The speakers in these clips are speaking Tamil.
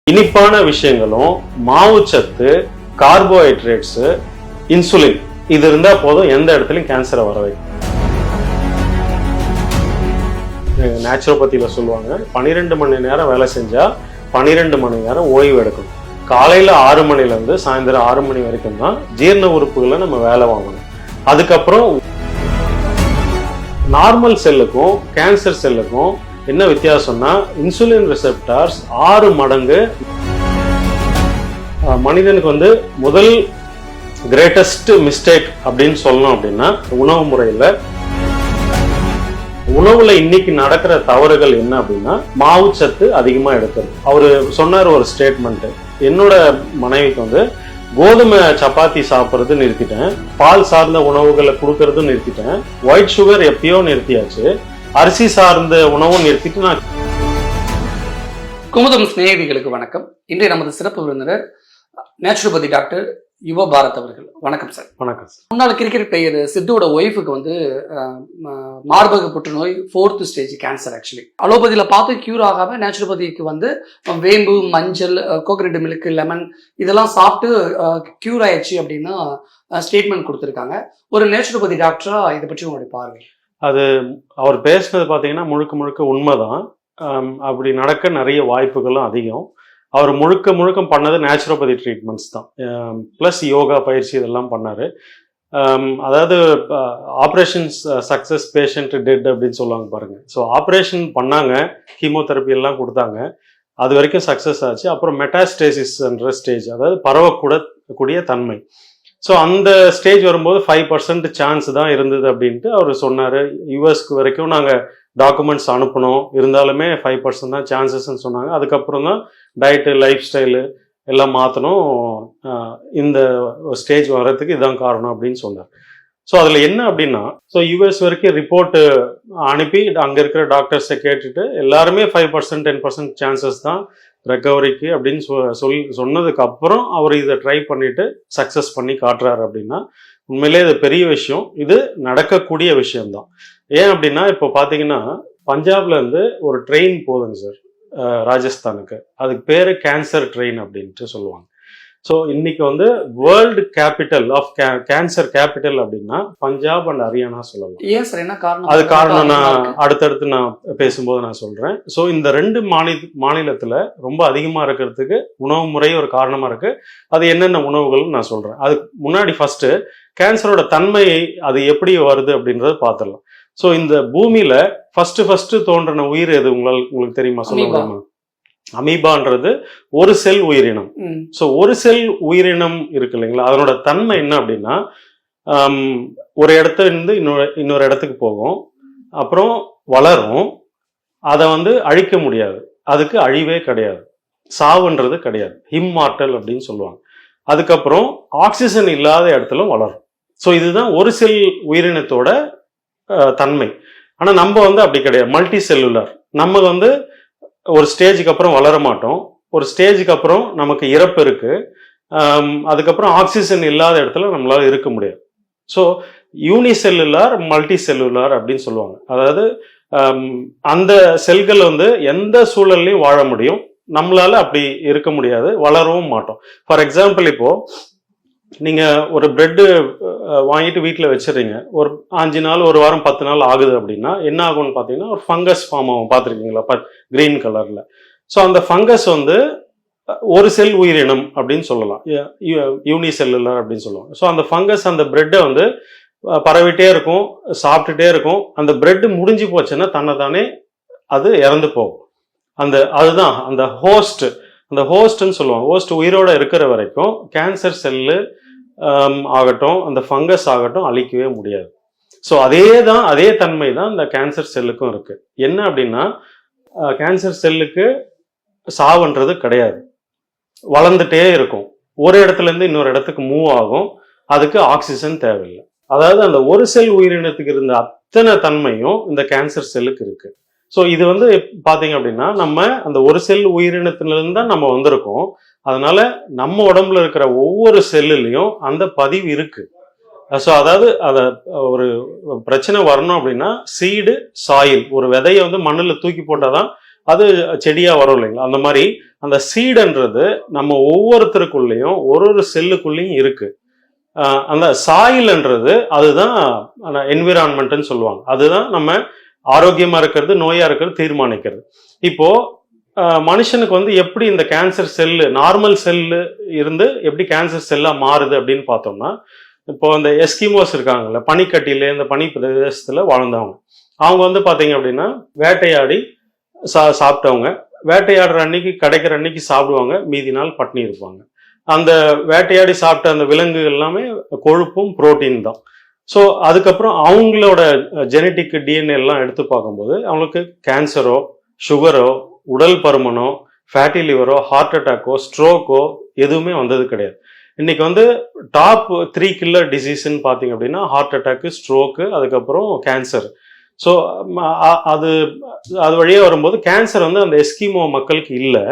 இனிப்பான விஷயங்களும், மாவுச்சத்து, கார்போஹைட்ரேட்ஸ், இன்சுலின் இது இருந்தா போதும் எந்த இடத்துலையும் கேன்சரை வர வைக்கும். நேச்சுரோபதியில சொல்லுவாங்க 12 மணி நேரம் வேலை செஞ்சா 12 மணி நேரம் ஓய்வு எடுக்கணும். காலையில 6 மணில இருந்து சாயந்தரம் 6 மணி வரைக்கும் தான் ஜீரண உறுப்புகளை நம்ம வேலை வாங்கணும். அதுக்கப்புறம் நார்மல் செல்லுக்கும் கேன்சர் செல்லுக்கும் என்ன வித்தியாசம்னா, இன்சுலின் ரிசெப்டார்ஸ் 6 மடங்கு. மனிதனுக்கு வந்து முதல் கிரேட்டஸ்ட் மிஸ்டேக் அப்படின்னு சொல்லணும் அப்படின்னா, உணவு முறையில உணவுல இன்னைக்கு நடக்கிற தவறுகள் என்ன அப்படின்னா, மாவுச்சத்து அதிகமா எடுக்கிறது. அவரு சொன்னார் ஒரு ஸ்டேட்மெண்ட், என்னோட மனைவிக்கு வந்து கோதுமை சப்பாத்தி சாப்பிட்றது நிறுத்திட்டேன், பால் சார்ந்த உணவுகளை கொடுக்கறது நிறுத்திட்டேன், ஒயிட் சுகர் எப்பயோ நிறுத்தியாச்சு, அரிசி சார்ந்த உணவும் நிறுத்திட்டு நான். குமுதம் சிநேகிதிகளுக்கு வணக்கம். இன்றைய நமது சிறப்பு விருந்தினர் நேச்சுரோபதி டாக்டர் யுவ பாரத் அவர்கள். வணக்கம் சார். வணக்கம் சார். முன்னாள் கிரிக்கெட் பிளேயர் சித்துவோட ஒய்ஃபுக்கு வந்து மார்பக புற்றுநோய் 4th ஸ்டேஜ் கேன்சர். ஆக்சுவலி அலோபதியில பார்த்து கியூர் ஆகாம நேச்சுரோபதிக்கு வந்து வேம்பு, மஞ்சள், கோகனட் மில்க், லெமன் இதெல்லாம் சாப்பிட்டு கியூர் ஆயிடுச்சு அப்படின்னு ஸ்டேட்மெண்ட் கொடுத்துருக்காங்க. ஒரு நேச்சுரோபதி டாக்டரா இதை பற்றி உங்களுடைய பார்வை? அது அவர் பேசுனது பார்த்தீங்கன்னா முழுக்க முழுக்க உண்மைதான். அப்படி நடக்க நிறைய வாய்ப்புகளும் அதிகம். அவர் முழுக்க பண்ணது நேச்சுரோபதி ட்ரீட்மெண்ட்ஸ் தான், ப்ளஸ் யோகா பயிற்சி இதெல்லாம் பண்ணார். அதாவது ஆப்ரேஷன்ஸ் சக்ஸஸ் பேஷண்ட் டெட் அப்படின்னு சொல்லுவாங்க பாருங்கள். ஸோ ஆப்ரேஷன் பண்ணாங்க, கீமோதெரப்பி எல்லாம் கொடுத்தாங்க, அது வரைக்கும் சக்ஸஸ் ஆச்சு. அப்புறம் மெட்டாஸ்டேசிஸ்ன்ற ஸ்டேஜ், அதாவது பரவக்கூடக்கூடிய தன்மை. ஸோ அந்த ஸ்டேஜ் வரும்போது 5% சான்ஸ் தான் இருந்தது அப்படின்ட்டு அவர் சொன்னார். யூஎஸ்க்கு வரைக்கும் நாங்கள் டாக்குமெண்ட்ஸ் அனுப்பினோம், இருந்தாலுமே 5% தான் சான்சஸ்ன்னு சொன்னாங்க. அதுக்கப்புறம் தான் டயட்டு, லைஃப் ஸ்டைலு எல்லாம் மாற்றணும், இந்த ஸ்டேஜ் வர்றதுக்கு இதுதான் காரணம் அப்படின்னு சொன்னார். ஸோ அதில் என்ன அப்படின்னா, ஸோ யூஎஸ் வரைக்கும் ரிப்போர்ட்டு அனுப்பி அங்கே இருக்கிற டாக்டர்ஸை கேட்டுட்டு எல்லாருமே 5% 10% சான்சஸ் தான் ரெக்கவரிக்கு அப்படின்னு சொன்னதுக்கு அப்புறம் அவர் இதை ட்ரை பண்ணிட்டு சக்ஸஸ் பண்ணி காட்டுறாரு அப்படின்னா, உண்மையிலே இது பெரிய விஷயம். இது நடக்கக்கூடிய விஷயம்தான். ஏன் அப்படின்னா, இப்போ பார்த்தீங்கன்னா பஞ்சாப்ல இருந்து ஒரு ட்ரெயின் போகுதுங்க சார் ராஜஸ்தானுக்கு. அதுக்கு பேரு கேன்சர் ட்ரெயின் அப்படின்ட்டு சொல்லுவாங்க. ஸோ இன்னைக்கு வந்து world capital of cancer capital அப்படின்னா பஞ்சாப் அண்ட் ஹரியானா சொல்லலாம். ஏன் சார், என்ன காரணம்? அது காரணம் நான் அடுத்தடுத்து நான் பேசும்போது நான் சொல்றேன். ஸோ இந்த 2 மாநிலத்துல ரொம்ப அதிகமா இருக்கிறதுக்கு உணவு முறை ஒரு காரணமா இருக்கு. அது என்னென்ன உணவுகள் நான் சொல்றேன். அதுக்கு முன்னாடி ஃபர்ஸ்ட் கேன்சரோட தன்மை அது எப்படி வருது அப்படின்றத பார்த்துடலாம். ஸோ இந்த பூமியில ஃபர்ஸ்ட் தோன்றின உயிர் எது உங்களுக்கு தெரியுமா? சொல்லுங்க. அமீபான்றது ஒரு செல் உயிரினம். ஸோ ஒரு செல் உயிரினம் இருக்கு இல்லைங்களா, அதனோட தன்மை என்ன அப்படின்னா, ஒரு இடத்துல இருந்து இன்னொரு இடத்துக்கு போகும், அப்புறம் வளரும், அதை வந்து அழிக்க முடியாது, அதுக்கு அழிவே கிடையாது, சாவுன்றது கிடையாது, இம்மார்டல் அப்படின்னு சொல்லுவாங்க. அதுக்கப்புறம் ஆக்சிஜன் இல்லாத இடத்துல வளரும். ஸோ இதுதான் ஒரு செல் உயிரினத்தோட தன்மை. ஆனா நம்ம வந்து அப்படி கிடையாது, மல்டி செல்லுலர். நம்ம வந்து ஒரு ஸ்டேஜுக்கு அப்புறம் வளர மாட்டோம், ஒரு ஸ்டேஜுக்கு அப்புறம் நமக்கு இறப்பு இருக்கு, அதுக்கப்புறம் ஆக்சிஜன் இல்லாத இடத்துல நம்மளால இருக்க முடியாது. ஸோ யூனிசெல்லுலார், மல்டி செல்லுலார் அப்படின்னு சொல்லுவாங்க. அதாவது அந்த செல்கள் வந்து எந்த சூழல்லையும் வாழ முடியும், நம்மளால அப்படி இருக்க முடியாது, வளரவும் மாட்டோம். ஃபார் எக்ஸாம்பிள், இப்போ நீங்க ஒரு பிரெட்டு வாங்கிட்டு வீட்டில் வச்சிடறீங்க, ஒரு 5 நாள், ஒரு வாரம், 10 நாள் ஆகுது அப்படின்னா என்ன ஆகும்னு பார்த்தீங்கன்னா, ஒரு ஃபங்கஸ் ஃபார்ம் ஆகும். பார்த்துருக்கீங்களா? கிரீன் கலர்ல. ஸோ அந்த ஃபங்கஸ் வந்து ஒரு செல் உயிரினம் அப்படின்னு சொல்லலாம், யூனிசெல்லுலர் அப்படின்னு சொல்லுவாங்க. ஸோ அந்த ஃபங்கஸ் அந்த பிரெட்டை வந்து பரவிட்டே இருக்கும், சாப்பிட்டுட்டே இருக்கும். அந்த பிரெட் முடிஞ்சு போச்சுன்னா தன்னைத்தானே அது இறந்து போகும். அதுதான் அந்த ஹோஸ்ட்னு சொல்லுவாங்க. ஹோஸ்ட் உயிரோட இருக்கிற வரைக்கும் கேன்சர் செல்லு ஆகட்டும், அந்த ஃபங்கஸ் ஆகட்டும் அழிக்கவே முடியாது. ஸோ அதே தன்மை தான் இந்த கேன்சர் செல்லுக்கும் இருக்கு. என்ன அப்படின்னா, கேன்சர் செல்லுக்கு சாவுன்றது கிடையாது, வளர்ந்துட்டே இருக்கும், ஒரு இடத்துல இருந்து இன்னொரு இடத்துக்கு மூவ் ஆகும், அதுக்கு ஆக்சிஜன் தேவையில்லை. அதாவது அந்த ஒரு செல் உயிரினத்துக்கு இருந்த அத்தனை தன்மையும் இந்த கேன்சர் செல்லுக்கு இருக்கு. ஸோ இது வந்து பார்த்தீங்க அப்படின்னா, நம்ம அந்த ஒரு செல் உயிரினத்திலிருந்து தான் நம்ம வந்திருக்கோம். அதனால நம்ம உடம்புல இருக்கிற ஒவ்வொரு செல்லுலையும் அந்த பதிவு இருக்கு. ஸோ அதாவது அதை ஒரு பிரச்சனை வரணும் அப்படின்னா, சீடு, சாயில், ஒரு விதையை வந்து மண்ணில் தூக்கி போட்டாதான் அது செடியா வரும் இல்லைங்களா. அந்த மாதிரி அந்த சீடுன்றது நம்ம ஒவ்வொருத்தருக்குள்ளேயும் ஒரு செல்லுக்குள்ளேயும் இருக்கு. அந்த சாயில்ன்றது அதுதான் என்விரான்மெண்ட்னு சொல்லுவாங்க. அதுதான் நம்ம ஆரோக்கியமா இருக்கிறது நோயா இருக்கிறது தீர்மானிக்கிறது. இப்போ மனுஷனுக்கு வந்து எப்படி இந்த கேன்சர் செல்லு நார்மல் செல்லு இருந்து எப்படி கேன்சர் செல்லா மாறுது அப்படின்னு பார்த்தோம்னா, இப்போ இந்த எஸ்கிமோஸ் இருக்காங்கல்ல, பனிக்கட்டியில இந்த பனி பிரதேசத்துல வாழ்ந்தவங்க, அவங்க வந்து பாத்தீங்க அப்படின்னா வேட்டையாடி சாப்பிட்டவங்க, வேட்டையாடுற அன்னைக்கு கிடைக்கிற அன்னைக்கு சாப்பிடுவாங்க, மீதி நாள் பட்னி இருப்பாங்க. அந்த வேட்டையாடி சாப்பிட்ட அந்த விலங்குகள் எல்லாமே கொழுப்பும் புரோட்டீன் தான். ஸோ அதுக்கப்புறம் அவங்களோட ஜெனட்டிக் டிஎன்ஏ எல்லாம் எடுத்து பார்க்கும்போது அவங்களுக்கு கேன்சரோ சுகரோ உடல் பருமனோ ஃபேட்டி லிவரோ ஹார்ட் அட்டாக்கோ ஸ்ட்ரோக்கோ எதுவுமே வந்தது கிடையாது. இன்னைக்கு வந்து டாப் 3 கில்லர் டிசீஸ்ன்னு பார்த்தீங்க அப்படின்னா ஹார்ட் அட்டாக்கு, ஸ்ட்ரோக்கு, அதுக்கப்புறம் கேன்சர். ஸோ அது அது வழியாக வரும்போது கேன்சர் வந்து அந்த எஸ்கிமோ மக்களுக்கு இல்லை.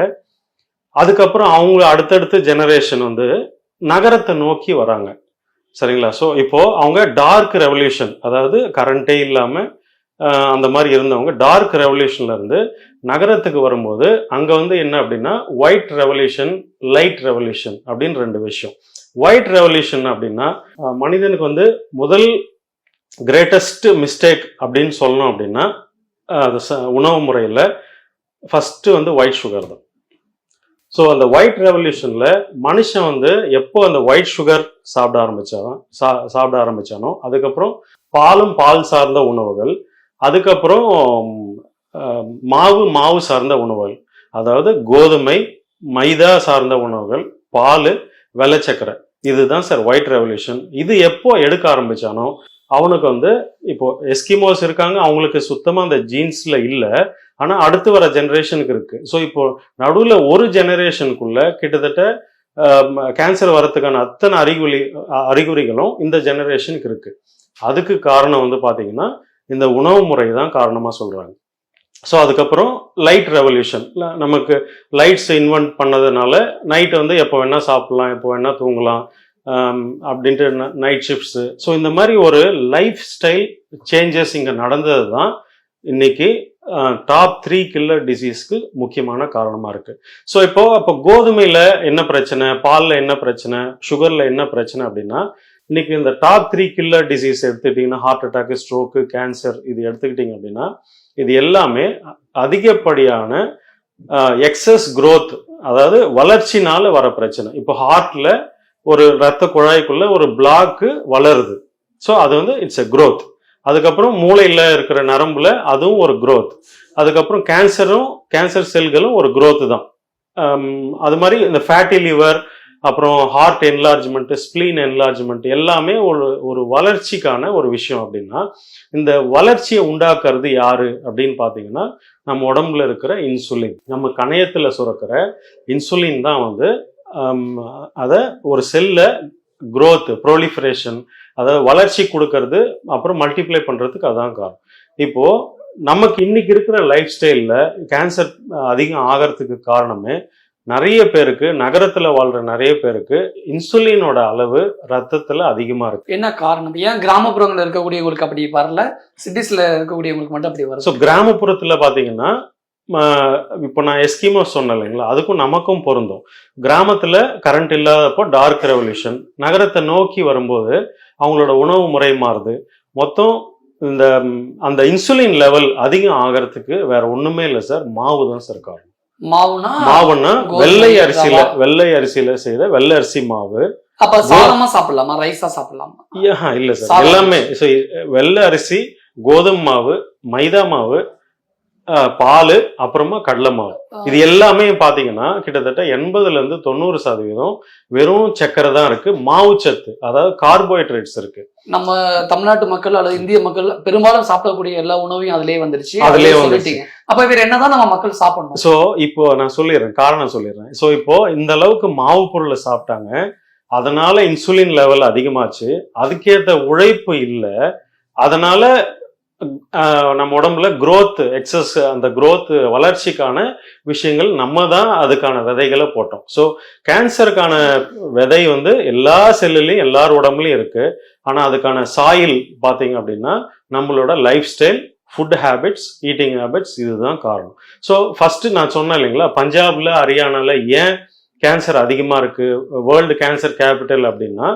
அதுக்கப்புறம் அவங்க அடுத்தடுத்த ஜெனரேஷன் வந்து நகரத்தை நோக்கி வராங்க, சரிங்களா. ஸோ இப்போ அவங்க டார்க் ரெவல்யூஷன், அதாவது கரண்டே இல்லாமல் அந்த மாதிரி இருந்தவங்க டார்க் ரெவல்யூஷன்ல இருந்து நகரத்துக்கு வரும்போது அங்க வந்து என்ன அப்படின்னா ஒயிட் ரெவல்யூஷன், லைட் ரெவல்யூஷன் அப்படின்னு 2 விஷயம். ஒயிட் ரெவல்யூஷன் அப்படின்னா மனிதனுக்கு வந்து முதல் கிரேட்டஸ்ட் மிஸ்டேக் அப்படின்னு சொல்லணும் அப்படின்னா உணவு முறையில் ஃபர்ஸ்ட் வந்து ஒயிட் சுகர் தான். ஸோ அந்த ஒயிட் ரெவல்யூஷன்ல மனுஷன் வந்து எப்போ அந்த ஒயிட் சுகர் சாப்பிட ஆரம்பிச்சானோ அதுக்கப்புறம் பால் சார்ந்த உணவுகள், அதுக்கப்புறம் மாவு சார்ந்த உணவுகள், அதாவது கோதுமை மைதா சார்ந்த உணவுகள், பால், வெள்ளச்சக்கரை, இதுதான் சார் ஒயிட் ரெவல்யூஷன். இது எப்போ எடுக்க ஆரம்பிச்சானோ அவனுக்கு வந்து இப்போ எஸ்கிமோஸ் இருக்காங்க, அவங்களுக்கு சுத்தமா அந்த ஜீன்ஸ்ல இல்லை, ஆனா அடுத்து வர ஜெனரேஷனுக்கு இருக்கு. ஸோ இப்போ நடுவில் ஒரு ஜெனரேஷனுக்குள்ள கிட்டத்தட்ட கேன்சர் வரத்துக்கான அத்தனை அறிகுறிகளும் இந்த ஜெனரேஷனுக்கு இருக்கு. அதுக்கு காரணம் வந்து பாத்தீங்கன்னா இந்த உணவு முறை தான் காரணமா சொல்றாங்க. ஸோ அதுக்கப்புறம் லைட் ரெவல்யூஷன், நமக்கு லைட்ஸ் இன்வென்ட் பண்ணதுனால நைட் வந்து எப்போ வேணா சாப்பிடலாம், எப்போ வேணா தூங்கலாம் அப்படின்ட்டு நைட் ஷிஃப்ட்ஸு. ஸோ இந்த மாதிரி ஒரு லைஃப் ஸ்டைல் சேஞ்சஸ் இங்கே நடந்தது தான் இன்னைக்கு டாப் 3 கில்லர் டிசீஸ்க்கு முக்கியமான காரணமாக இருக்கு. ஸோ அப்போ கோதுமையில் என்ன பிரச்சனை, பாலில் என்ன பிரச்சனை, சுகரில் என்ன பிரச்சனை அப்படின்னா இன்னைக்கு இந்த டாப் 3 கில்லர் டிசீஸ் எடுத்துக்கிட்டிங்கன்னா ஹார்ட் அட்டாக்கு, ஸ்ட்ரோக்கு, கேன்சர், இது எடுத்துக்கிட்டிங்க அப்படின்னா இது எல்லாமே அதிகப்படியான எக்ஸஸ் growth, அதாவது வளர்ச்சினால வர பிரச்சனை. இப்போ ஹார்ட்ல ஒரு ரத்த குழாய்க்குள்ள ஒரு பிளாக்கு வளருது, ஸோ அது வந்து இட்ஸ் எ growth. அதுக்கப்புறம் மூளையில் இருக்கிற நரம்புல அதுவும் ஒரு growth. அதுக்கப்புறம் கேன்சர் செல்களும் ஒரு growth தான். அது மாதிரி இந்த ஃபேட்டி லிவர், அப்புறம் ஹார்ட் என்லார்ஜ்மெண்ட், ஸ்பிளீன் என்லார்ஜ்மெண்ட் எல்லாமே ஒரு வளர்ச்சிக்கான ஒரு விஷயம். அப்படின்னா இந்த வளர்ச்சியை உண்டாக்குறது யாரு அப்படின்னு பார்த்தீங்கன்னா நம்ம உடம்புல இருக்கிற இன்சுலின், நம்ம கணையத்துல சுரக்கிற இன்சுலின் தான் வந்து அதை ஒரு செல்ல growth, ப்ரோலிஃபரேஷன், அதாவது வளர்ச்சி கொடுக்கறது, அப்புறம் மல்டிப்ளை பண்றதுக்கு அதான் காரணம். இப்போ நமக்கு இன்னைக்கு இருக்கிற லைஃப் ஸ்டைல்ல கேன்சர் அதிகம் ஆகிறதுக்கு காரணமே நிறைய பேருக்கு, நகரத்துல வாழ்ற நிறைய பேருக்கு இன்சுலினோட அளவு ரத்தத்துல அதிகமா இருக்கு. என்ன காரணம்? ஏன் கிராமப்புறங்கள்ல இருக்கக்கூடியவங்களுக்கு அப்படி வரல, சிட்டிஸ்ல இருக்கக்கூடியவங்களுக்கு மட்டும் அப்படி வரும்? ஸோ கிராமப்புறத்துல பாத்தீங்கன்னா இப்போ நான் எஸ்கிமோஸ் சொன்னேன் இல்லைங்களா, அதுக்கும் நமக்கும் பொருந்தும். கிராமத்துல கரண்ட் இல்லாதப்போ டார்க் ரெவல்யூஷன், நகரத்தை நோக்கி வரும்போது அவங்களோட உணவு முறை மாறுது. மொத்தம் இந்த அந்த இன்சுலின் லெவல் அதிகம் ஆகிறதுக்கு வேற ஒண்ணுமே இல்லை சார், மாவு தான் சார் காரணம். மாவுன்னா வெள்ளை அரிசியில செய்த வெள்ளை அரிசி மாவு. அப்ப சாதமா சாப்பிடலாமா, ரைஸா சாப்பிடலாமா? இல்ல சார், எல்லாமே வெள்ளை அரிசி, கோதுமை மாவு, மைதா மாவு, பால், அப்புறமா கடலை மாவு, இது எல்லாமே பாத்தீங்கன்னா கிட்டத்தட்ட 80% வெறும் சக்கரை தான் இருக்கு. மாவு சத்து, அதாவது கார்போஹைட்ரேட்ஸ் இருக்கு. நம்ம தமிழ்நாட்டு மக்கள் அல்லது இந்திய மக்கள் பெரும்பாலும் சாப்பிடக்கூடிய எல்லா உணவையும் அதுலயே வந்துருச்சு. அப்ப வேற என்னதான் நம்ம மக்கள் சாப்பிடணும்? சோ இப்போ நான் காரணம் சொல்லிடுறேன். சோ இப்போ இந்த அளவுக்கு மாவு பொருளை சாப்பிட்டாங்க, அதனால இன்சுலின் லெவல் அதிகமாச்சு, அதுக்கேற்ற உழைப்பு இல்லை, அதனால நம்ம உடம்புல growth எக்ஸஸ், அந்த growth வளர்ச்சிக்கான விஷயங்கள் நம்ம தான் அதுக்கான விதைகளை போட்டோம். ஸோ கேன்சருக்கான விதை வந்து எல்லா செல்லுலையும் எல்லார் உடம்புலையும் இருக்கு. ஆனா அதுக்கான சாயில் பாத்தீங்க அப்படின்னா நம்மளோட life style, food habits, eating habits, இதுதான் காரணம். ஸோ ஃபர்ஸ்ட் நான் சொன்னேன் இல்லைங்களா, பஞ்சாப்ல ஹரியானால ஏன் கேன்சர் அதிகமா இருக்கு, வேர்ல்டு கேன்சர் கேபிட்டல் அப்படின்னா,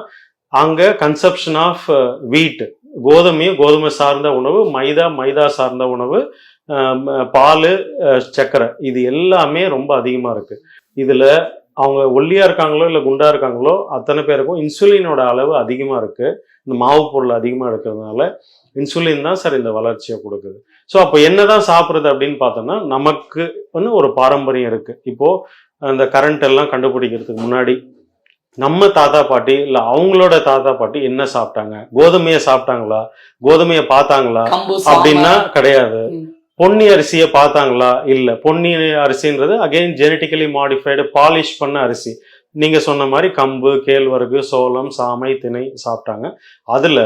அங்க கன்சப்ஷன் ஆஃப் வீட், கோதுமை சார்ந்த உணவு, மைதா சார்ந்த உணவு, பால், சர்க்கரை, இது எல்லாமே ரொம்ப அதிகமா இருக்கு. இதுல அவங்க ஒல்லியா இருக்காங்களோ இல்ல குண்டா இருக்காங்களோ அத்தனை பேருக்கும் இன்சுலினோட அளவு அதிகமா இருக்கு. இந்த மாவு பொருள் அதிகமா இருக்கிறதுனால இன்சுலின் தான் சார் இந்த வளர்ச்சியை கொடுக்குது. ஸோ அப்போ என்னதான் சாப்பிடுறது அப்படின்னு பார்த்தோம்னா, நமக்கு ஒரு பாரம்பரியம் இருக்கு. இப்போ அந்த கரண்ட் எல்லாம் கண்டுபிடிக்கிறதுக்கு முன்னாடி நம்ம தாத்தா பாட்டி இல்ல அவங்களோட தாத்தா பாட்டி என்ன சாப்பிட்டாங்க, கோதுமையை சாப்பிட்டாங்களா, கோதுமையை பார்த்தாங்களா அப்படின்னா கிடையாது. பொன்னி அரிசியை பார்த்தாங்களா, இல்ல. பொன்னி அரிசின்றது அகைன் ஜெனட்டிக்கலி மாடிஃபைடு பாலிஷ் பண்ண அரிசி. நீங்க சொன்ன மாதிரி கம்பு, கேழ்வரகு, சோளம், சாமை, திணை சாப்பிட்டாங்க. அதுல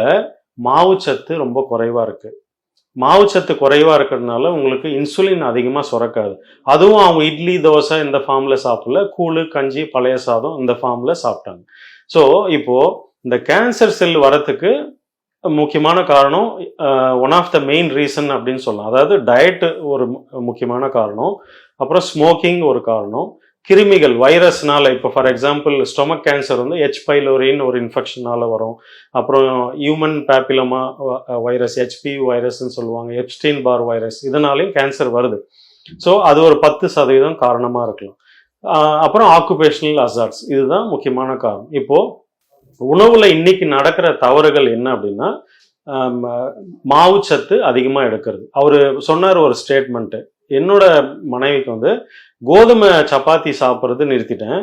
மாவுச்சத்து ரொம்ப குறைவா இருக்கு. மாவுச்சத்து குறைவா இருக்கிறதுனால உங்களுக்கு இன்சுலின் அதிகமா சுரக்காது. அதுவும் அவங்க இட்லி, தோசை இந்த ஃபார்ம்ல சாப்பிடல, கூழு, கஞ்சி, பழைய சாதம் இந்த ஃபார்ம்ல சாப்பிட்டாங்க. ஸோ இப்போ இந்த கேன்சர் செல் வரத்துக்கு முக்கியமான காரணம், one of the main reason அப்படின்னு சொல்லலாம். அதாவது டயட் ஒரு முக்கியமான காரணம், அப்புறம் ஸ்மோக்கிங் ஒரு காரணம், கிருமிகள் வைரஸ்னால, இப்போ ஃபார் எக்ஸாம்பிள் ஸ்டொமக் கேன்சர் வந்து H. pylori ஒரு இன்ஃபெக்ஷனால வரும். அப்புறம் ஹியூமன் பேப்பிலோமா வைரஸ், HPV வைரஸ்ன்னு சொல்லுவாங்க, எப்ஸ்டீன் பார் வைரஸ், இதனாலையும் கேன்சர் வருது. ஸோ அது ஒரு 10% காரணமா இருக்கலாம். அப்புறம் ஆக்குபேஷனல் அசார்ட்ஸ், இதுதான் முக்கியமான காரணம். இப்போ உணவுல இன்னைக்கு நடக்கிற தவறுகள் என்ன அப்படின்னா, மாவுச்சத்து அதிகமா எடுக்கிறது. அவரு சொன்னார் ஒரு ஸ்டேட்மெண்ட், என்னோட மனைவிக்கு வந்து கோதுமை சப்பாத்தி சாப்பிட்றது நிறுத்திட்டேன்,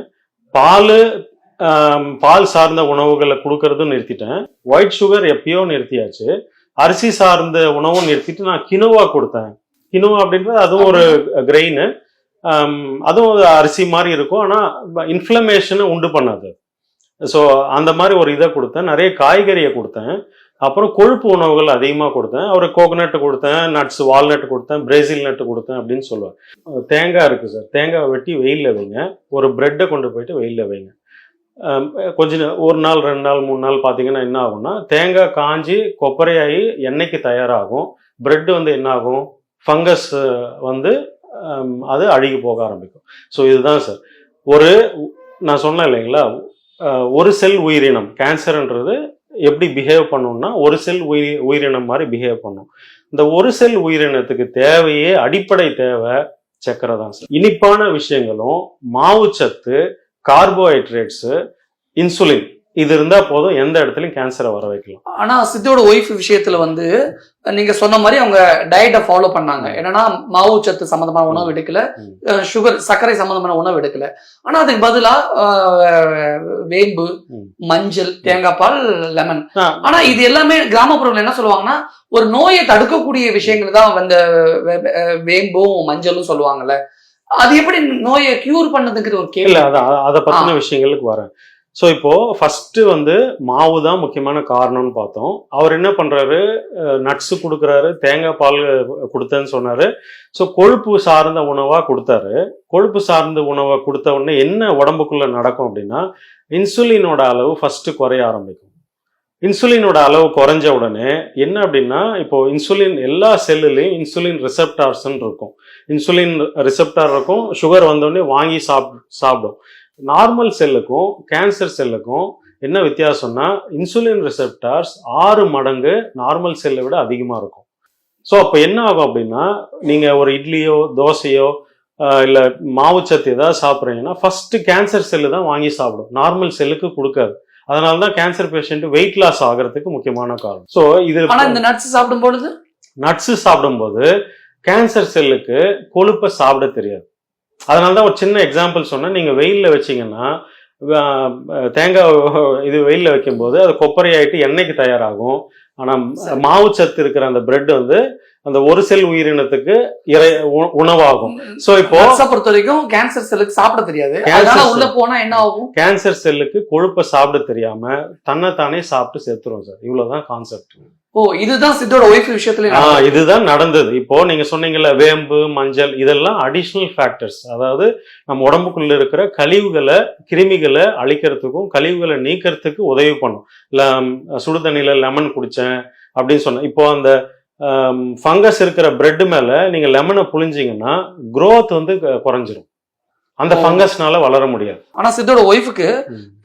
பால் சார்ந்த உணவுகளை கொடுக்கறதும் நிறுத்திட்டேன், ஒயிட் சுகர் எப்பயோ நிறுத்தியாச்சு, அரிசி சார்ந்த உணவும் நிறுத்திட்டு நான் கினோவா கொடுத்தேன். கினோவா அப்படின்றது அதுவும் ஒரு கிரெயின், அதுவும் அரிசி மாதிரி இருக்கும், ஆனா இன்ஃப்ளமேஷனை உண்டு பண்ணாது. ஸோ அந்த மாதிரி ஒரு இதை கொடுத்தேன், நிறைய காய்கறியை கொடுத்தேன், அப்புறம் கொழுப்பு உணவுகள் அதிகமாக கொடுத்தேன். அவர் கோகோனட் கொடுத்தேன், நட்ஸ், வால்நட் கொடுத்தேன், பிரேசில் நட்டு கொடுத்தேன் அப்படின்னு சொல்லுவார். தேங்காய் இருக்கு சார், தேங்காய் வெட்டி வெயிலில் வைங்க, ஒரு பிரெட்டை கொண்டு போயிட்டு வெயிலில் வைங்க. கொஞ்சம் ஒரு நாள் 2 நாள் 3 நாள் பார்த்தீங்கன்னா என்ன ஆகும்னா, தேங்காய் காஞ்சி கொப்பரையாகி எண்ணெய்க்கு தயாராகும். பிரெட் வந்து என்ன ஆகும், ஃபங்கஸ் வந்து அது அழுகி போக ஆரம்பிக்கும். ஸோ இதுதான் சார் நான் சொன்னேன் இல்லைங்களா, ஒரு செல் உயிரினம் கேன்சர்ன்றது எப்படி பிஹேவ் பண்ணும்னா, ஒரு செல் உயிரினம் மாதிரி பிஹேவ் பண்ணும். இந்த ஒரு செல் உயிரினத்துக்கு தேவையே, அடிப்படை தேவை சக்கரை தான் சார். இனிப்பான விஷயங்களும், மாவுச்சத்து, கார்போஹைட்ரேட்ஸ், இன்சுலின், இது இருந்தா போதும், எந்த இடத்துலயும் கேன்சரை வர வைக்கலாம். ஆனா சித்தியோட ஒய்ஃப் விஷயத்துல வந்து நீங்க சொன்ன மாதிரி அவங்க டயட்டை ஃபாலோ பண்ணாங்க. என்னன்னா மாவுச்சத்து சம்பந்தமான உணவு எடுக்கல, சுகர் சர்க்கரை சம்பந்தமான உணவு எடுக்கல. ஆனா அதுக்கு பதிலா வேம்பு, மஞ்சள், தேங்காய் பால், லெமன். ஆனா இது எல்லாமே கிராமப்புறங்கள் என்ன சொல்லுவாங்கன்னா, ஒரு நோயை தடுக்கக்கூடிய விஷயங்கள் தான் வந்து வேம்பும் மஞ்சளும் சொல்லுவாங்கல்ல. அது எப்படி நோயை கியூர் பண்ணதுங்கிற ஒரு கேள்வி. அதை பத்தின விஷயங்களுக்கு வரேன். ஸோ இப்போ ஃபர்ஸ்ட் வந்து மாவு தான் முக்கியமான காரணம்னு பார்த்தோம். அவர் என்ன பண்றாரு, நட்ஸ் கொடுக்குறாரு, தேங்காய் பால் கொடுத்தேன்னு சொன்னாரு. ஸோ கொழுப்பு சார்ந்த உணவா கொடுத்தாரு. கொழுப்பு சார்ந்த உணவை கொடுத்த உடனே என்ன உடம்புக்குள்ள நடக்கும் அப்படின்னா, இன்சுலினோட அளவு ஃபர்ஸ்ட் குறைய ஆரம்பிக்கும். இன்சுலினோட அளவு குறைஞ்ச உடனே என்ன அப்படின்னா, இப்போ இன்சுலின் எல்லா செல்லுலையும் இன்சுலின் ரிசெப்டார்ஸ் இருக்கும். இன்சுலின் ரிசெப்டார் இருக்கும், சுகர் வந்தோடனே வாங்கி சாப்பிடும். நார்மல் செல்லுக்கும் கேன்சர் செல்லுக்கும் என்ன வித்தியாசம்னா, இன்சுலின் ரிசெப்டார்ஸ் 6 மடங்கு நார்மல் செல்லை விட அதிகமா இருக்கும். ஸோ அப்போ என்ன ஆகும் அப்படின்னா, நீங்க ஒரு இட்லியோ தோசையோ இல்ல மாவுச்சத்து ஏதாவது சாப்பிட்றீங்கன்னா ஃபர்ஸ்ட் கேன்சர் செல்லு தான் வாங்கி சாப்பிடும், நார்மல் செல்லுக்கு கொடுக்காது. அதனாலதான் கேன்சர் பேஷண்ட் வெயிட் லாஸ் ஆகிறதுக்கு முக்கியமான காரணம். ஸோ இது நட்ஸ் சாப்பிடும்போது கேன்சர் செல்லுக்கு கொழுப்பை சாப்பிட தெரியாது. அதனாலதான் ஒரு சின்ன எக்ஸாம்பிள் சொன்னேன். நீங்க வெயில்ல வச்சீங்கன்னா, தேங்காய் இது வெயில்ல வைக்கும் போது அது கொப்பரை ஆயிட்டு எண்ணெய்க்கு தயாராகும். ஆனா மாவுச்சத்து இருக்கிற அந்த பிரெட் வந்து அந்த ஒரு செல் உயிரினத்துக்கு உணவாகும். சோ இப்போ பொறுத்த வரைக்கும் கேன்சர் செல்லுக்கு சாப்பிட தெரியாது, உள்ள போனா என்ன ஆகும், கேன்சர் செல்லுக்கு கொழுப்பை சாப்பிட தெரியாம தன்னைத்தானே சாப்பிட்டு செத்துரும் சார். இவ்வளவுதான் கான்செப்ட். இதுதான் சித்தோட ஒய்ஃப் விஷயத்துல இதுதான் நடந்தது. இப்போ நீங்க சொன்னீங்கல்ல வேம்பு, மஞ்சள், இதெல்லாம் அடிஷனல் ஃபேக்டர்ஸ். அதாவது நம்ம உடம்புக்குள்ள இருக்கிற கழிவுகளை, கிருமிகளை அழிக்கிறதுக்கும் கழிவுகளை நீக்கிறதுக்கு உதவி பண்ணும். சுடுதண்ணில லெமன் குடிச்சேன் அப்படின்னு சொன்னேன். இப்போ அந்த ஃபங்கஸ் இருக்கிற பிரெட் மேல நீங்க லெமனை புழிஞ்சிங்கன்னா growth வந்து குறைஞ்சிரும். அந்த ஃபங்கஸ்னால வளர முடியாது. ஆனா சித்தோட ஒய்ஃபுக்கு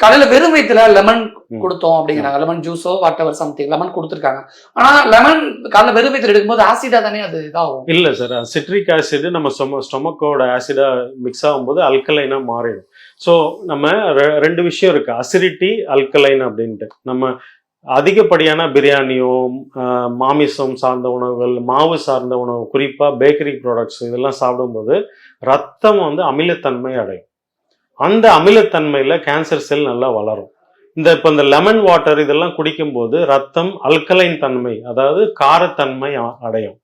காலையில வெறும் வயிற்றுல லெமன் கொடுத்தோம் அப்படிங்கிறாங்க. லெமன் ஜூஸோ வாட் எவர் சம்திங் லெமன் கொடுத்துருக்காங்க. ஆனா லெமன் காலைல வெறும் வயிற்றுல எடுக்கும்போது ஆசிடா தானே அது இதாகும்? இல்ல சார், சிட்ரிக் ஆசிட் நம்ம ஸ்டொமக்கோட ஆசிடா மிக்ஸ் ஆகும்போது அல்கலைனா மாறிடும். ஸோ நம்ம ரெண்டு விஷயம் இருக்கு, அசிடிட்டி அல்கலைன் அப்படின்ட்டு. நம்ம அதிகப்படியான பிரியாணியோ மாமிசம் சார்ந்த உணவுகள், மாவு சார்ந்த உணவு, குறிப்பா பேக்கரி ப்ராடக்ட்ஸ் இதெல்லாம் சாப்பிடும்போது ரத்தம் வந்து அமிலத்தன்மை அடையும். அந்த அமிலத்தன்மையில கேன்சர் செல் நல்லா வளரும். இப்போ இந்த லெமன் வாட்டர் இதெல்லாம் குடிக்கும்போது ரத்தம் அல்கலைன் தன்மை, அதாவது காரத்தன்மை அடையும்.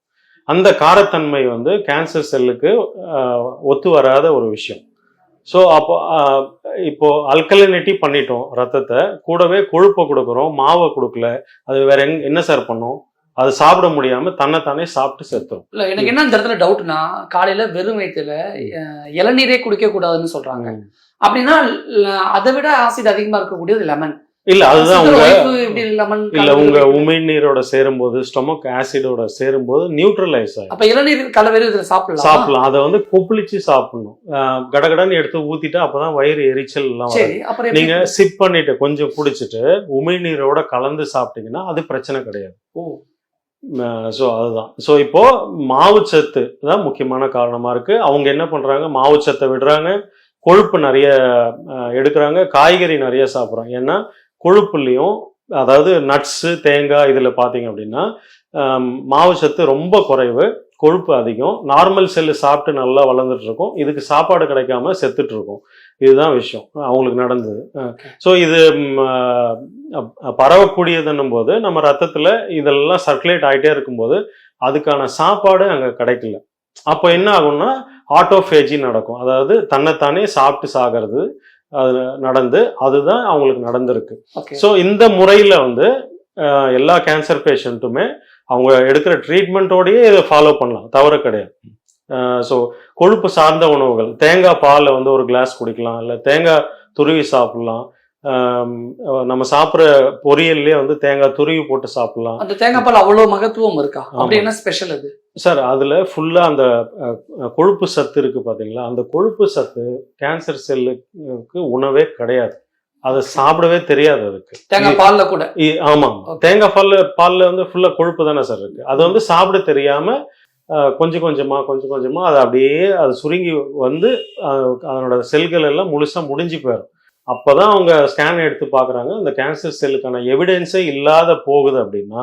அந்த காரத்தன்மை வந்து கேன்சர் செல்லுக்கு ஒத்து வராத ஒரு விஷயம். ஸோ இப்போ அல்கலினிட்டி பண்ணிட்டோம் ரத்தத்தை, கூடவே கொழுப்பை கொடுக்குறோம், மாவை கொடுக்கல, அது வேற என்ன சார் பண்ணும்? அது சாப்பிட முடியாம தன்னைத்தானே சாப்பிட்டு செத்துரும். இல்ல எனக்கு என்ன இந்த இடத்துல டவுட்னா, காலையில வெறும் வயிற்றுல இளநீரே குடிக்க கூடாதுன்னு சொல்றாங்க. அப்படின்னா அதை விட ஆசிட் அதிகமா இருக்கக்கூடியது லெமன். இல்ல அதுதான் உங்க உமிழ்நீரோட சேரும்போது ஸ்டொமக் ஆசிடோட சேரும்போது நியூட்ரலைஸ் ஆகும். அப்ப இளநீர் கலவெறு இதுல சாப்பிடலாம். அதை வந்து கொப்பளிச்சு சாப்பிடணும். கடகடன்னு எடுத்து ஊத்திட்டு அப்பதான் வயிறு எரிச்சல் எல்லாம் வரும். நீங்க சிப் பண்ணிட்டு கொஞ்சம் குடிச்சிட்டு உமிழ்நீரோட கலந்து சாப்பிட்டீங்கன்னா அது பிரச்சனை கிடையாது. ஸோ அதுதான். ஸோ இப்போ மாவுச்சத்து தான் முக்கியமான காரணமா இருக்கு. அவங்க என்ன பண்றாங்க, மாவுச்சத்தை விடுறாங்க, கொழுப்பு நிறைய எடுக்கிறாங்க, காய்கறி நிறைய சாப்பிட்றாங்க. ஏன்னா கொழுப்புலையும், அதாவது நட்ஸு தேங்காய் இதில் பார்த்தீங்க அப்படின்னா மாவுச்சத்து ரொம்ப குறைவு, கொழுப்பு அதிகம். நார்மல் செல்லு சாப்பிட்டு நல்லா வளர்ந்துட்டு இருக்கும், இதுக்கு சாப்பாடு கிடைக்காம செத்துட்டு இருக்கும். இதுதான் விஷயம் அவங்களுக்கு நடந்தது. ஸோ இது பரவக்கூடியதுன்னும் போது நம்ம ரத்தத்துல இதெல்லாம் சர்க்குலேட் ஆகிட்டே இருக்கும்போது அதுக்கான சாப்பாடு அங்கே கிடைக்கல. அப்போ என்ன ஆகும்னா ஆட்டோஃபேஜி நடக்கும், அதாவது தன்னைத்தானே சாப்பிட்டு சாகிறது அது நடந்து, அதுதான் அவங்களுக்கு நடந்திருக்கு. ஸோ இந்த முறையில் வந்து எல்லா கேன்சர் பேஷண்ட்டுமே அவங்க எடுக்கிற ட்ரீட்மெண்ட்டோடையே இதை ஃபாலோ பண்ணலாம், தவறு கிடையாது. ஸோ கொழுப்பு சார்ந்த உணவுகள், தேங்காய் பாலில் வந்து ஒரு கிளாஸ் குடிக்கலாம், இல்லை தேங்காய் துருவி சாப்பிடலாம். நம்ம சாப்பிட்ற பொரியல்லே வந்து தேங்காய் துருவி போட்டு சாப்பிடலாம். அந்த தேங்காய் பால் அவ்வளோ மகத்துவம் இருக்கா? அப்படி என்ன ஸ்பெஷல் அது சார்? அதுல ஃபுல்லா அந்த கொழுப்பு சத்து இருக்கு பாத்தீங்களா, அந்த கொழுப்பு சத்து கேன்சர் செல்லுக்கு உணவே கிடையாது, அதை சாப்பிடவே தெரியாது அதுக்கு. தேங்காய் பால்ல கூட ஆமா, தேங்காய் பால்ல வந்து ஃபுல்லா கொழுப்பு தானே சார் இருக்கு. அது வந்து சாப்பிட தெரியாம கொஞ்சம் கொஞ்சமா அது அப்படியே அது சுருங்கி வந்து அதனோட செல்கள் எல்லாம் முழுசா முடிஞ்சு போயிடும். அப்பதான் அவங்க ஸ்கேன் எடுத்து பாக்குறாங்க, அந்த கேன்சர் செல்லுக்கான எவிடன்ஸே இல்லாத போகுது அப்படின்னா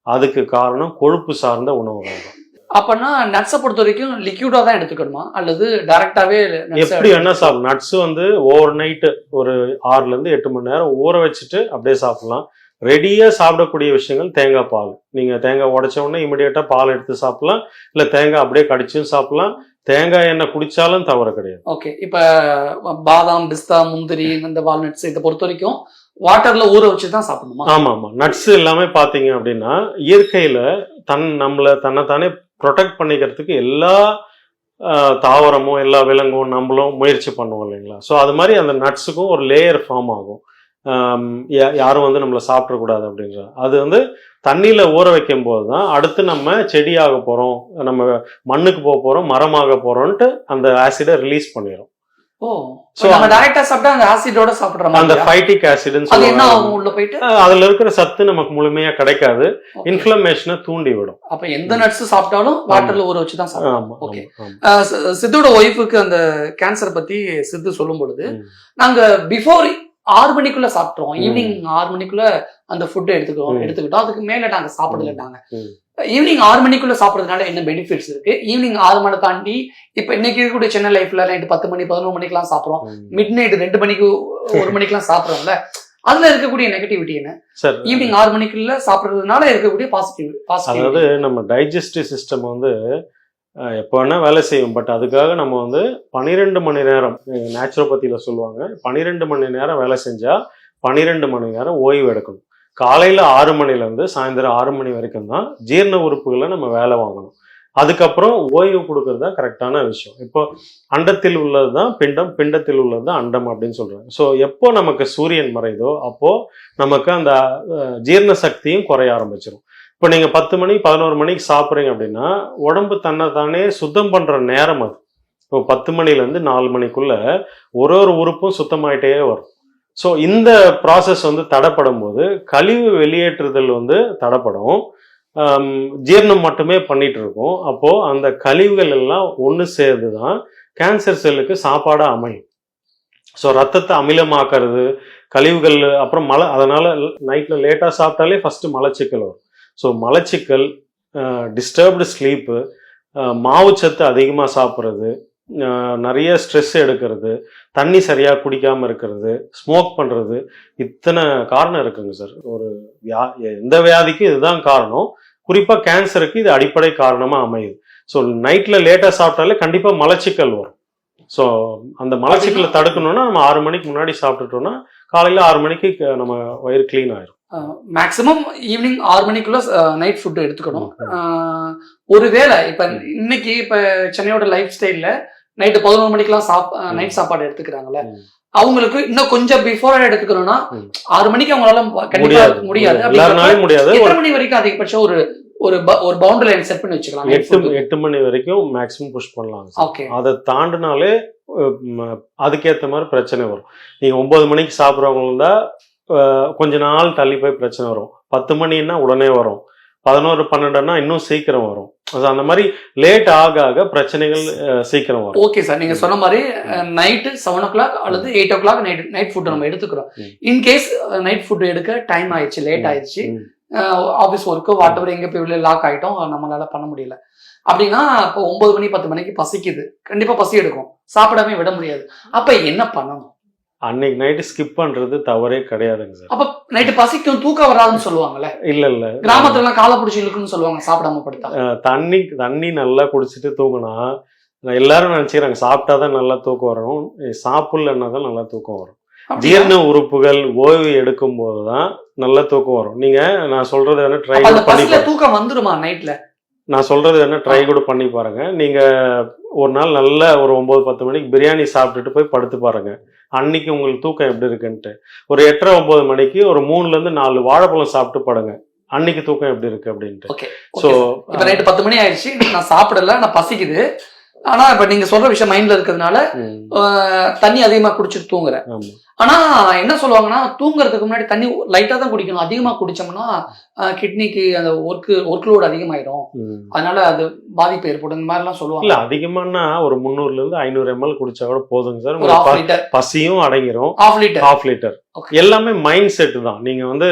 அதுக்கு காரணம் கொழுப்பு சார்ந்த உணவுகள் தான். அப்பனா நட்ஸை பொறுத்த வரைக்கும் லிக்யூடா தான் எடுத்துக்கணுமா, அல்லது டைரக்டாவே? எப்படி வேணா சாப்பிடும். நட்ஸ் வந்து ஓவர் நைட் ஒரு 6 to 8 மணி நேரம் ஊற வச்சுட்டு அப்படியே சாப்பிடலாம். ரெடியா சாப்பிடக்கூடிய விஷயங்கள் தேங்காய் பால். நீங்க தேங்காய் உடைச்ச உடனே இமிடியேட்டா பால் எடுத்து சாப்பிடலாம், இல்ல தேங்காய் அப்படியே கடிச்சும் சாப்பிடலாம். தேங்காய் எண்ணெய் குடிச்சாலும் தவறு கிடையாது. ஓகே, இப்ப பாதாம், பிஸ்தா, முந்திரி, இந்த வால்நட்ஸ் இதை பொறுத்த வரைக்கும் வாட்டர்ல ஊற வச்சு தான் சாப்பிடணுமா? ஆமா, நட்ஸ் எல்லாமே பாத்தீங்க அப்படின்னா இயற்கையில தன்னைத்தானே ப்ரொடெக்ட் பண்ணிக்கிறதுக்கு எல்லா தாவரமும் எல்லா விலங்கும் நம்மளும் முயற்சி பண்ணுவோம் இல்லைங்களா? ஸோ அது மாதிரி அந்த நட்ஸுக்கும் ஒரு லேயர் ஃபார்ம் ஆகும். யாரும் வந்து நம்மளை சாப்பிடக்கூடாது அப்படின்ற அது வந்து தண்ணியில ஊற வைக்கும் போது தான் அடுத்து நம்ம செடியாக போறோம், நம்ம மண்ணுக்கு போக போறோம், மரமாக போறோம்ட்டு அந்த ஆசிடை ரிலீஸ் பண்ணிடும். அந்த ஃபைட்டிக் ஆசிட்னு சொல்லுவாங்க. அதுல இருக்கிற சத்து நமக்கு முழுமையா கிடைக்காது, இன்ஃப்ளமேஷனை தூண்டி விடும். அப்ப எந்த நட்ஸ் சாப்பிட்டாலும் வாட்டர்ல ஊற வச்சு தான் சாப்பிடணும். ஓகே, சித்தோட ஒய்ஃபுக்கு அந்த கேன்சர் பத்தி சித்து சொல்லும் பொழுது நாங்க பிஃபோர் 6 மணிக்குள்ள சாப்பிட்டோம், ஈவினிங் 6 மணிக்குள்ள அந்த ஃபுட் எடுத்துக்கிட்டோம், அதுக்கு மேல நாங்க சாப்பிடலட்டாங்க. ஈவினிங் 6 மணிக்குள்ள சாப்பிட்றதுனால என்ன பெனிஃபிட்ஸ் இருக்கு? ஈவினிங் 6 மணி தாண்டி இப்ப இன்னைக்கு இருக்கக்கூடிய சென்னை லைஃப்ல நைட்டு 10 மணி 11 மணிக்கெல்லாம் சாப்பிட்றோம், மிட் நைட் 2 மணிக்கு 1 மணிக்கெல்லாம் சாப்பிட்றோம்ல, அதுல இருக்கக்கூடிய நெகட்டிவிட்டி என்ன சார்? ஈவினிங் 6 மணிக்குள்ள சாப்பிட்றதுனால இருக்கக்கூடிய பாசிட்டிவ். அதாவது நம்ம டைஜஸ்டிவ் சிஸ்டம் வந்து எப்போ வேணா வேலை செய்யும், பட் அதுக்காக நம்ம வந்து 12 மணி நேரம், நேச்சுரோபதியில சொல்லுவாங்க 12 மணி நேரம் வேலை செஞ்சா 12 மணி நேரம் ஓய்வு எடுக்கணும். காலையில 6 மணிலேருந்து சாயந்தரம் 6 மணி வரைக்கும் தான் ஜீரண உறுப்புகளை நம்ம வேலை வாங்கணும். அதுக்கப்புறம் ஓய்வு கொடுக்கறது தான் கரெக்டான விஷயம். இப்போ அண்டத்தில் உள்ளது தான் பிண்டம், பிண்டத்தில் உள்ளது தான் அண்டம் அப்படின்னு சொல்றாங்க. ஸோ எப்போ நமக்கு சூரியன் மறைதோ அப்போ நமக்கு அந்த ஜீரண சக்தியும் குறைய ஆரம்பிச்சிடும். இப்போ நீங்க 10 மணி 11 மணிக்கு சாப்பிட்றீங்க அப்படின்னா உடம்பு தன்னை தானே சுத்தம் பண்ற நேரம் அது. இப்போ 10 மணிலேருந்து 4 மணிக்குள்ள ஒரு ஒரு உறுப்பும் சுத்தமாயிட்டே வரும். ஸோ இந்த ப்ராசஸ் வந்து தடைப்படும் போது கழிவு வெளியேற்றுதல் வந்து தடைப்படும். ஜீரணம் மட்டுமே பண்ணிட்டு இருக்கோம். அப்போ அந்த கழிவுகள் எல்லாம் ஒன்று சேர்ந்து தான் கேன்சர் செல்லுக்கு சாப்பாடா அமையும். ஸோ ரத்தத்தை அமிலமாக்குறது, கழிவுகள், அப்புறம் அதனால நைட்ல லேட்டா சாப்பிட்டாலே ஃபர்ஸ்ட் மலச்சிக்கல் வரும். ஸோ மலச்சிக்கல், டிஸ்டர்ப்டு ஸ்லீப்பு, மாவுச்சத்து அதிகமாக சாப்பிட்றது, நிறைய ஸ்ட்ரெஸ் எடுக்கிறது, தண்ணி சரியாக குடிக்காமல் இருக்கிறது, ஸ்மோக் பண்ணுறது, இத்தனை காரணம் இருக்குங்க சார். ஒரு எந்த வியாதிக்கும் இதுதான் காரணம். குறிப்பாக கேன்சருக்கு இது அடிப்படை காரணமாக அமையுது. ஸோ நைட்டில் லேட்டாக சாப்பிட்டாலே கண்டிப்பாக மலச்சிக்கல் வரும். ஸோ அந்த மலச்சிக்கலை தடுக்கணும்னா நம்ம 6 மணிக்கு முன்னாடி சாப்பிட்டுட்டோம்னா காலையில் 6 மணிக்கு நம்ம வயிறு கிளீன் ஆயிரும். மேக்ஸிமம் ஈவினிங் 6 மணிக்குள்ள நைட் ஃபுட்டு எடுத்துக்கணும். ஒருவேளை இப்ப இன்னைக்கு இப்ப சென்னையோட லைஃப் ஸ்டைல்ல நைட்டு 11 மணிக்கெல்லாம் நைட் சாப்பாடு எடுத்துக்கிறாங்கல்ல, அவங்களுக்கு இன்னும் கொஞ்சம் பிஃபோரா எடுத்துக்கணும்னா 6 மணிக்கு அவங்களால கண்டிப்பா முடியாது. எத்தனை மணி வரைக்கும் அதிகபட்சம் ஒரு ஒரு பவுண்டரி லைன் செட் பண்ணி வச்சுக்கலாம்? 8 மணி வரைக்கும் மேக்ஸிமம் புஷ் பண்ணலாம். அதை தாண்டினாலே அதுக்கேற்ற மாதிரி பிரச்சனை வரும். நீங்க 9 மணிக்கு சாப்பிட்றவங்க இருந்தா கொஞ்ச நாள் தள்ளி போய் பிரச்சனை வரும். 10 மணின்னா உடனே வரும். 11, 12ன்னா இன்னும் சீக்கிரம் வரும். அந்த மாதிரி லேட் ஆக ஆக பிரச்சனைகள் சீக்கிரம் வரும். ஓகே சார், நீங்க சொன்ன மாதிரி நைட்டு 7 o'clock அல்லது 8 o'clock நைட் ஃபுட் நம்ம எடுத்துக்கிறோம். இன்கேஸ் நைட் ஃபுட் எடுக்க டைம் ஆயிடுச்சு, லேட் ஆயிடுச்சு, ஆஃபீஸ் ஒர்க்கு வாட் எவர் எங்க போய் லாக் ஆயிட்டோம், நம்மளால பண்ண முடியல அப்படின்னா, இப்போ 9 மணி 10 மணிக்கு பசிக்குது, கண்டிப்பா பசி எடுக்கும், சாப்பிடாம விட முடியாது. அப்ப என்ன பண்ணணும்? அன்னைக்கு நைட்டு ஸ்கிப் பண்றது தவறே கிடையாதுங்க சார். அப்ப நைட்டு பசிக்கும் தூக்கம் வராதுன்னு சொல்லுவாங்கல்ல? இல்ல கிராமத்துல எல்லாம் காலை பிடிச்சி இழுக்குன்னு சொல்லுவாங்க சாப்பிடாம படுத்தா. தண்ணி நல்லா குடிச்சிட்டு தூங்கினா எல்லாரும் நினைச்சுக்கிறாங்க சாப்பிட்டாதான் நல்லா தூக்கம் வரும். சாப்பிடலன்னா தான் நல்லா தூக்கம் வரும். ஜீரண உறுப்புகள் ஓய்வு எடுக்கும் போதுதான் நல்ல தூக்கம் வரும். நீங்க நான் சொல்றது வேணா ட்ரை பண்ணி தூக்கம் வந்துருமா நைட்ல? நான் சொல்றது வேணா ட்ரை கூட பண்ணி பாருங்க. நீங்க ஒரு நாள் நல்ல ஒரு 9-10 மணிக்கு பிரியாணி சாப்பிட்டுட்டு போய் படுத்து பாருங்க, அன்னைக்கு உங்களுக்கு தூக்கம் எப்படி இருக்குன்ட்டு. ஒரு 8-9 மணிக்கு ஒரு 3-4 வாழைப்பழம் சாப்பிட்டு படுங்க, அன்னைக்கு தூக்கம் எப்படி இருக்கு அப்படின்ட்டு. சோ இப்ப நைட்டு 10 மணி ஆயிடுச்சு, நான் சாப்பிடல, நான் பசிக்குது, ஆனா இப்ப நீங்க சொல்ற விஷயம் மைண்ட்ல இருக்கிறதுனால தண்ணி அதிகமா குடிச்சிட்டு தூங்குறேன். ஆனா என்ன சொல்லுவாங்கன்னா, தூங்குறதுக்கு முன்னாடி தண்ணி லைட்டா தான் குடிக்கணும். அதிகமா குடிச்சோம்னா கிட்னிக்கு அந்த ஒர்க் லோட் அதிகமாயிடும், அதனால அது பாதிப்பு ஏற்படும், இந்த மாதிரி எல்லாம் சொல்லுவாங்க. இல்ல அதிகமானா ஒரு 300-500 ml குடிச்சா கூட போதுங்க சார். பசியும் அடங்கிரும். ½ லிட்டர். எல்லாமே மைண்ட் செட் தான். நீங்க வந்து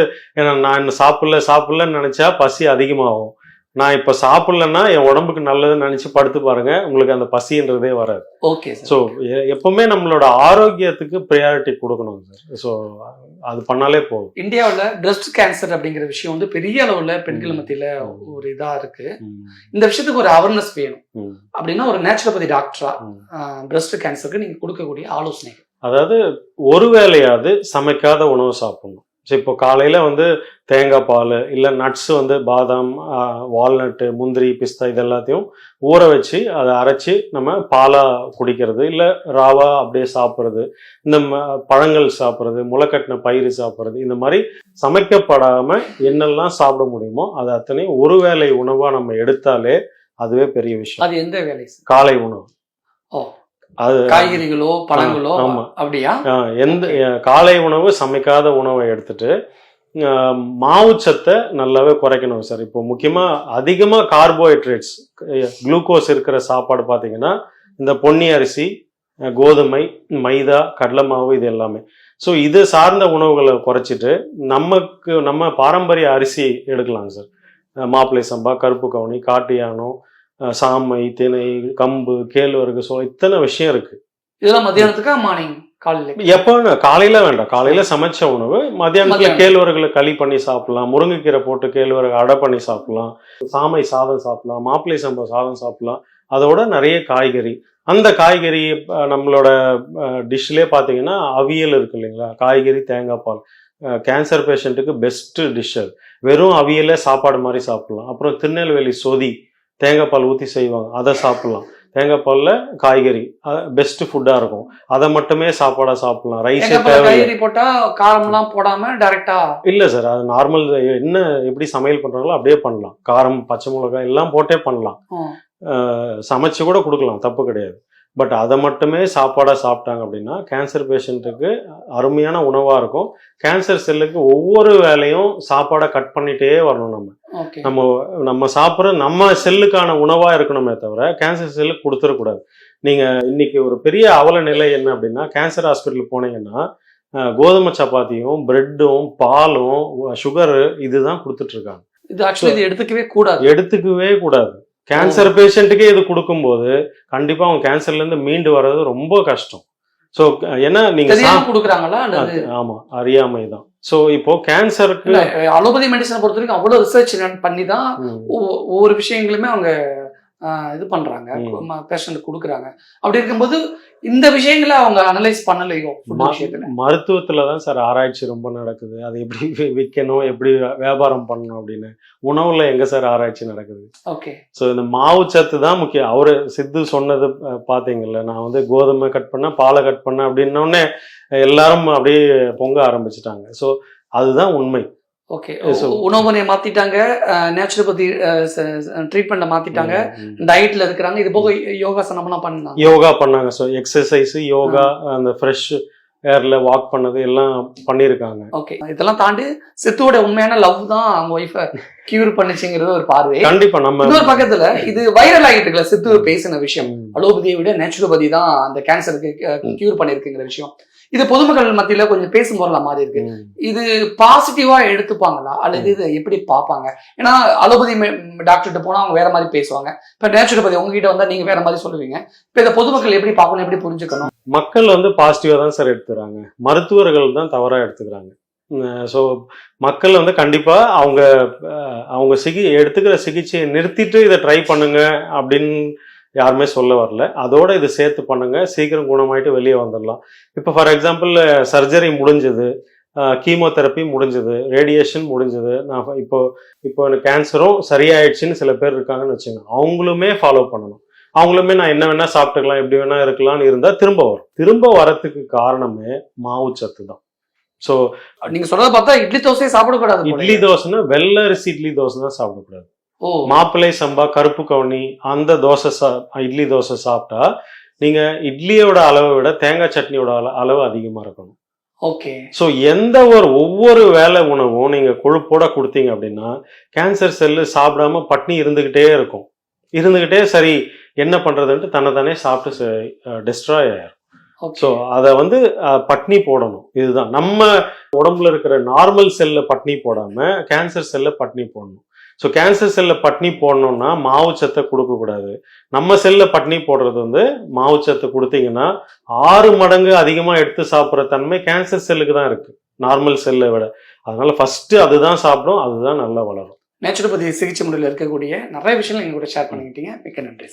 நான் சாப்பிடலன்னு நினைச்சா பசி அதிகமாகும். நான் இப்ப சாப்பிடலன்னா என் உடம்புக்கு நல்லதுன்னு நினைச்சு படுத்து பாருங்க, உங்களுக்கு அந்த பசின்றதே வராது. ஓகே. ஸோ எப்பவுமே நம்மளோட ஆரோக்கியத்துக்கு ப்ரையாரிட்டி கொடுக்கணும் சார். ஸோ அது பண்ணாலே போதும். இந்தியாவில் பிரஸ்ட் கேன்சர் அப்படிங்கிற விஷயம் வந்து பெரிய அளவுல பெண்கள் மத்தியில ஒரு இதா இருக்கு. இந்த விஷயத்துக்கு ஒரு அவேர்னஸ் வேணும் அப்படின்னா ஒரு நேச்சுரோபதி டாக்டரா பிரஸ்ட் கேன்சருக்கு நீங்க கொடுக்கக்கூடிய ஆலோசனை? அதாவது ஒரு வேளையாவது சமைக்காத உணவு சாப்பிடணும். ஸோ இப்போ காலையில் வந்து தேங்காய் பால் இல்லை நட்ஸ் வந்து பாதாம், வால்நட்டு, முந்திரி, பிஸ்தா இது எல்லாத்தையும் ஊற வச்சு அதை அரைச்சி நம்ம பாலாக குடிக்கிறது, இல்லை ராவா அப்படியே சாப்பிட்றது, இந்த பழங்கள் சாப்பிட்றது, முளைக்கட்டின பயிறு சாப்பிட்றது, இந்த மாதிரி சமைக்கப்படாமல் என்னெல்லாம் சாப்பிட முடியுமோ அது அத்தனையும் ஒரு வேளை உணவாக நம்ம எடுத்தாலே அதுவே பெரிய விஷயம். அது எந்த வேலை? காலை உணவு. அது காய்கறிகளோ பழங்களோ? ஆமா. அப்படியா? எந்த காலை உணவு சமைக்காத உணவை எடுத்துட்டு மாவுச்சத்தை நல்லாவே குறைக்கணும் சார். இப்போ முக்கியமா அதிகமா கார்போஹைட்ரேட்ஸ், குளுக்கோஸ் இருக்கிற சாப்பாடு பார்த்தீங்கன்னா இந்த பொன்னி அரிசி, கோதுமை, மைதா, கடலை மாவு, இது எல்லாமே. ஸோ இது சார்ந்த உணவுகளை குறைச்சிட்டு நம்ம பாரம்பரிய அரிசி எடுக்கலாங்க சார். மாப்பிள்ளை சம்பா, கருப்பு கவுனி, காட்டு யானம், சாமை, திணை, கம்பு, கேழ்வரகு, சோளம், இத்தனை விஷயம் இருக்கு. இதெல்லாம் மத்தியானத்துக்கு மார்னிங் காலையில எப்போ? காலையில வேண்டாம், காலையில சமைச்ச உணவு மத்தியானத்துல கேழ்வரகுல களி பண்ணி சாப்பிடலாம், முருங்கைக்கீரை போட்டு கேழ்வரகு அடை பண்ணி சாப்பிடலாம், சாமை சாதம் சாப்பிடலாம், மாப்பிள்ளை சம்பா சாதம் சாப்பிடலாம். அதோட நிறைய காய்கறி, அந்த காய்கறி நம்மளோட டிஷ்லேயே பார்த்தீங்கன்னா அவியல் இருக்கு இல்லைங்களா, காய்கறி தேங்காய் பால், கேன்சர் பேஷண்ட்டுக்கு பெஸ்ட் டிஷ் அது. வெறும் அவியலே சாப்பாடு மாதிரி சாப்பிடலாம். அப்புறம் திருநெல்வேலி சொதி தேங்காய் பால் ஊற்றி செய்வாங்க, அதை சாப்பிடலாம். தேங்காய் பால்ல காய்கறி பெஸ்ட் ஃபுட்டா இருக்கும். அதை மட்டுமே சாப்பாடா சாப்பிடலாம். ரைஸே தேங்காய் பால்ல தேவையில்லை. காய்கறி போட்டா காரம்லாம் போடாம டைரக்டா? இல்ல சார், அது நார்மல் என்ன எப்படி சமையல் பண்றாங்களோ அப்படியே பண்ணலாம். காரம், பச்சை மிளகாய் எல்லாம் போட்டே பண்ணலாம். சமைச்சு கூட கொடுக்கலாம், தப்பு கிடையாது. பட் அதை மட்டுமே சாப்பாடா சாப்பிட்டாங்க அப்படின்னா கேன்சர் பேஷண்ட்டுக்கு அருமையான உணவா இருக்கும். கேன்சர் செல்லுக்கு ஒவ்வொரு வேலையும் சாப்பாடை கட் பண்ணிட்டே வரணும். நம்ம சாப்பிட்ற நம்ம செல்லுக்கான உணவா இருக்கணுமே தவிர கேன்சர் செல்லுக்கு கொடுத்துடக்கூடாது. நீங்க இன்னைக்கு ஒரு பெரிய அவல நிலை என்ன அப்படின்னா, கேன்சர் ஹாஸ்பிட்டல் போனீங்கன்னா கோதுமை சப்பாத்தியும் பிரெட்டும் பாலும் சுகரு இதுதான் கொடுத்துட்டு இருக்காங்க. இது ஆக்சுவலி இது எடுத்துக்கவே கூடாது. கேன்சர் பேஷண்ட்டுக்கே இது கொடுக்கும்போது கண்டிப்பா அவங்க கேன்சர்ல இருந்து மீண்டு வர்றது ரொம்ப கஷ்டம். ஸோ ஏன்னா நீங்க கொடுக்குறாங்களா? ஆமா, அறியாமை தான். ஸோ இப்போ கேன்சருக்கு அலோபதி மெடிசனை பொறுத்த வரைக்கும் அவ்வளவு ரிசர்ச் பண்ணி தான் ஒவ்வொரு விஷயங்களுமே அவங்க இது பண்றாங்க, பேஷண்ட் கொடுக்குறாங்க. அப்படி இருக்கும்போது இந்த விஷயங்களை அவங்க அனலைஸ் பண்ணலையோ? மருத்துவத்துலதான் சார் ஆராய்ச்சி ரொம்ப நடக்குது. அது எப்படி விற்கணும், எப்படி வியாபாரம் பண்ணணும் அப்படின்னு. உணவுல எங்க சார் ஆராய்ச்சி நடக்குது? ஓகே. ஸோ இந்த மாவு சத்து தான் முக்கியம். அவரு சித்து சொன்னது பாத்தீங்கல்ல, நான் வந்து கோதுமை கட் பண்ண பாலை கட் பண்ண அப்படின்னோடனே எல்லாரும் அப்படியே பொங்க ஆரம்பிச்சுட்டாங்க. ஸோ அதுதான் உண்மை. ஓகே. உணவு முறையை மாத்திட்டாங்க, நேச்சுரோபதி ட்ரீட்மெண்ட்டை மாத்திட்டாங்க, டயட்ல இருக்கிறாங்க. இது போக யோகாசனம்லாம் பண்ணாங்க. ஸோ எக்ஸசைஸ், யோகா, அந்த ஃப்ரெஷ் ஏர்ல வாக் பண்ணது எல்லாம் பண்ணிருக்காங்க. ஓகே. இதெல்லாம் தாண்டி சித்துவோட உண்மையான லவ் தான் அவங்க ஒய்ஃபை கியூர் பண்ணிச்சுங்கிறது ஒரு பார்வை. கண்டிப்பா. நம்ம இன்னொரு பக்கத்துல இது வைரல் ஆகிட்டு இருக்குல்ல, சித்து பேசின விஷயம், அலோபதியை விட நேச்சுரோபதி தான் அந்த கேன்சருக்கு கியூர் பண்ணிருக்குங்கிற விஷயம். இது பொதுமக்கள் மத்தியில கொஞ்சம் பேசும் பொருளா மாறி இருக்கு. இது பாசிட்டிவா எடுத்துப்பாங்களா அல்லது இது எப்படி பார்ப்பாங்க? ஏன்னா அலோபதி டாக்டர்கிட்ட போனா அவங்க வேற மாதிரி பேசுவாங்க, இப்ப நேச்சுரோபதி உங்ககிட்ட வந்தா நீங்க வேற மாதிரி சொல்லுவீங்க. இப்ப இதை பொதுமக்கள் எப்படி பார்க்கணும், எப்படி புரிஞ்சுக்கணும்? மக்கள் வந்து பாசிட்டிவா தான் சார் எடுத்துக்கிறாங்க, மருத்துவர்கள் தான் தவறா எடுத்துக்கிறாங்க. ஸோ மக்கள் வந்து கண்டிப்பா அவங்க எடுத்துக்கிற சிகிச்சையை நிறுத்திட்டு இதை ட்ரை பண்ணுங்க அப்படின்னு யாருமே சொல்ல வரல. அதோட இது சேர்த்து பண்ணுங்க, சீக்கிரம் குணமாயிட்டு வெளியே வந்துடலாம். இப்போ ஃபார் எக்ஸாம்பிள் சர்ஜரி முடிஞ்சது, கீமோதெரப்பி முடிஞ்சது, ரேடியேஷன் முடிஞ்சது, நான் இப்போ எனக்கு கேன்சரும் சரியாயிடுச்சுன்னு சில பேர் இருக்காங்கன்னு வச்சுங்க, அவங்களுமே ஃபாலோ பண்ணணும். அவங்களுமே நான் என்ன வேணா சாப்பிட்டுக்கலாம், எப்படி வேணா இருக்கலாம்னு இருந்தா திரும்ப வரத்துக்கு காரணமே மாவு சத்து தான். ஸோ நீங்க சொல்றத பார்த்தா இட்லி தோசையை சாப்பிடக்கூடாது. இட்லி தோசைன்னா வெள்ளை அரிசி இட்லி தோசை தான் சாப்பிடக்கூடாது. மாப்பிள்ளை சம்பா, கருப்பு கவுனி அந்த தோசை இட்லி தோசை சாப்பிட்டா நீங்க இட்லியோட அளவை விட தேங்காய் சட்னியோட அளவு அதிகமா இருக்கணும். ஓகே. ஸோ ஒவ்வொரு வேலை உணவும் நீங்க கொழுப்போட கொடுத்தீங்க அப்படின்னா கேன்சர் செல்லு சாப்பிடாம பட்னி இருந்துகிட்டே சரி என்ன பண்றதுன்ட்டு தன்னைத்தானே சாப்பிட்டு டிஸ்ட்ராய் ஆயிரும். ஸோ அதை வந்து பட்னி போடணும். இதுதான் நம்ம உடம்புல இருக்கிற நார்மல் செல்ல பட்னி போடாம கேன்சர் செல்ல பட்னி போடணும். ஸோ கேன்சர் செல்ல பட்னி போடணும்னா மாவு சத்தை கொடுக்கக்கூடாது. நம்ம செல்ல பட்னி போடுறது வந்து மாவு சத்தை கொடுத்தீங்கன்னா 6 மடங்கு அதிகமா எடுத்து சாப்பிட்ற தன்மை கேன்சர் செல்லுக்கு தான் இருக்கு, நார்மல் செல்லை விட. அதனால ஃபர்ஸ்ட் அதுதான் சாப்பிடும், அதுதான் நல்லா வளரும். நேச்சுரோபதி சிகிச்சை முறையில் இருக்கக்கூடிய நிறைய விஷயங்கள் எங்க கூட ஷேர் பண்ணிக்கிட்டீங்க. மிக்க நன்றி.